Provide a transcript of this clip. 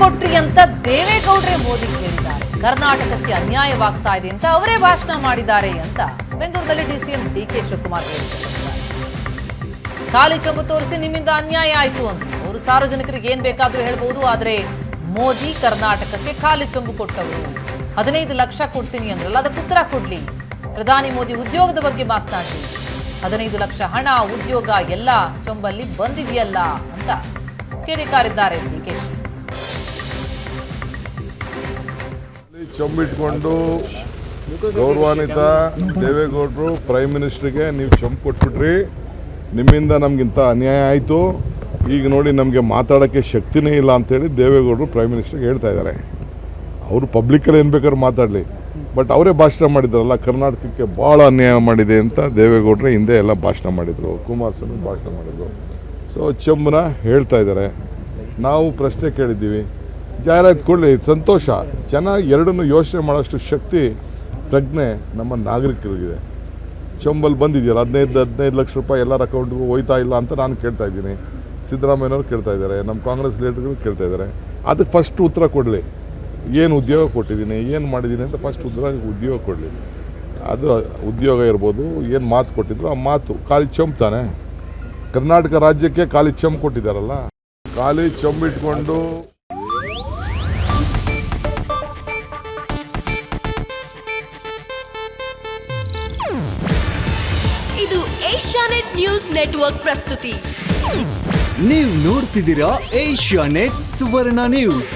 ಕೊಟ್ರಿ ಅಂತ ದೇವೇಗೌಡ್ರೆ ಮೋದಿ ಹೇಳಿದ್ದಾರೆ. ಕರ್ನಾಟಕಕ್ಕೆ ಅನ್ಯಾಯವಾಗ್ತಾ ಇದೆ ಅಂತ ಅವರೇ ಭಾಷಣ ಮಾಡಿದ್ದಾರೆ ಅಂತ ಬೆಂಗಳೂರಿನಲ್ಲಿ ಡಿಸಿಎಂ ಡಿಕೆ ಶಿವಕುಮಾರ್ ಹೇಳಿದ್ದಾರೆ. ಖಾಲಿ ಚೊಂಬು ತೋರಿಸಿ ನಿಮ್ಮಿಂದ ಅನ್ಯಾಯ ಆಯ್ತು ಅಂತ ಅವರು ಸಾರ್ವಜನಿಕರಿಗೆ ಏನ್ ಬೇಕಾದ್ರೂ ಹೇಳ್ಬಹುದು. ಆದ್ರೆ ಮೋದಿ ಕರ್ನಾಟಕಕ್ಕೆ ಖಾಲಿ ಚೊಂಬು ಕೊಟ್ಟವರು 15 ಲಕ್ಷ ಕೊಡ್ತೀನಿ ಅಂದ್ರಲ್ಲ, ಅದಕ್ಕೆ ಉತ್ತರ ಕೊಡ್ಲಿ. ಪ್ರಧಾನಿ ಮೋದಿ ಉದ್ಯೋಗದ ಬಗ್ಗೆ ಮಾತನಾಡಿ 15 ಲಕ್ಷ ಹಣ ಉದ್ಯೋಗ ಎಲ್ಲ ಚೊಂಬಲ್ಲಿ ಬಂದಿದೆಯಲ್ಲ ಅಂತ ಕಿಡಿಕಾರಿದ್ದಾರೆ ಡಿಕೆ. ಚೊಂಬಿಟ್ಕೊಂಡು ಗೌರವಾನ್ವಿತ ದೇವೇಗೌಡರು ಪ್ರೈಮ್ ಮಿನಿಸ್ಟರ್ಗೆ ನೀವು ಚೊಂಬು ಕೊಟ್ಬಿಟ್ರಿ, ನಿಮ್ಮಿಂದ ನಮಗಿಂತ ಅನ್ಯಾಯ ಆಯಿತು, ಈಗ ನೋಡಿ ನಮಗೆ ಮಾತಾಡೋಕ್ಕೆ ಶಕ್ತಿನೇ ಇಲ್ಲ ಅಂತೇಳಿ ದೇವೇಗೌಡರು ಪ್ರೈಮ್ ಮಿನಿಸ್ಟರ್ಗೆ ಹೇಳ್ತಾ ಇದ್ದಾರೆ. ಅವರು ಪಬ್ಲಿಕ್ಕಲ್ಲಿ ಏನು ಬೇಕಾದ್ರೂ ಮಾತಾಡಲಿ, ಬಟ್ ಅವರೇ ಭಾಷಣ ಮಾಡಿದ್ರಲ್ಲ, ಕರ್ನಾಟಕಕ್ಕೆ ಭಾಳ ಅನ್ಯಾಯ ಮಾಡಿದೆ ಅಂತ ದೇವೇಗೌಡರು ಹಿಂದೆ ಎಲ್ಲ ಭಾಷಣ ಮಾಡಿದರು, ಕುಮಾರಸ್ವಾಮಿ ಭಾಷಣ ಮಾಡಿದರು. ಸೊ ಚೊಂಬನ್ನ ಹೇಳ್ತಾ ಇದ್ದಾರೆ. ನಾವು ಪ್ರಶ್ನೆ ಕೇಳಿದ್ದೀವಿ, ಜಾಹೀರಾತು ಕೊಡಲಿ, ಸಂತೋಷ. ಜನ ಎರಡನ್ನೂ ಯೋಚನೆ ಮಾಡೋಷ್ಟು ಶಕ್ತಿ ಪ್ರಜ್ಞೆ ನಮ್ಮ ನಾಗರಿಕರಿಗಿದೆ. ಚೊಂಬಲ್ಲಿ ಬಂದಿದೆಯಲ್ಲ 15 ಲಕ್ಷ ರೂಪಾಯಿ ಎಲ್ಲರ ಅಕೌಂಟ್ಗೂ ಹೋಯ್ತಾ ಇಲ್ಲ ಅಂತ ನಾನು ಕೇಳ್ತಾ ಇದ್ದೀನಿ, ಸಿದ್ದರಾಮಯ್ಯನವರು ಕೇಳ್ತಾ ಇದ್ದಾರೆ, ನಮ್ಮ ಕಾಂಗ್ರೆಸ್ ಲೀಡರ್ಗಳು ಕೇಳ್ತಾ ಇದ್ದಾರೆ. ಅದಕ್ಕೆ ಫಸ್ಟ್ ಉತ್ತರ ಕೊಡಲಿ, ಏನು ಉದ್ಯೋಗ ಕೊಟ್ಟಿದ್ದೀನಿ, ಏನು ಮಾಡಿದ್ದೀನಿ ಅಂತ ಫಸ್ಟ್ ಉದ್ಯೋಗ ಕೊಡಲಿ. ಅದು ಉದ್ಯೋಗ ಇರ್ಬೋದು, ಏನು ಮಾತು ಕೊಟ್ಟಿದ್ರು ಆ ಮಾತು ಖಾಲಿ ಚೊಂಬು ತಾನೆ. ಕರ್ನಾಟಕ ರಾಜ್ಯಕ್ಕೆ ಖಾಲಿ ಚೊಂಬು ಕೊಟ್ಟಿದ್ದಾರಲ್ಲ, ಖಾಲಿ ಚೊಂಬಿಟ್ಕೊಂಡು. ಇದು ಏಷ್ಯಾನೆಟ್ ನ್ಯೂಸ್ ನೆಟ್ವರ್ಕ್ ಪ್ರಸ್ತುತಿ. ನೀವು ನೋಡ್ತಿದ್ದೀರಾ ಏಷ್ಯಾನೆಟ್ ಸುವರ್ಣ ನ್ಯೂಸ್.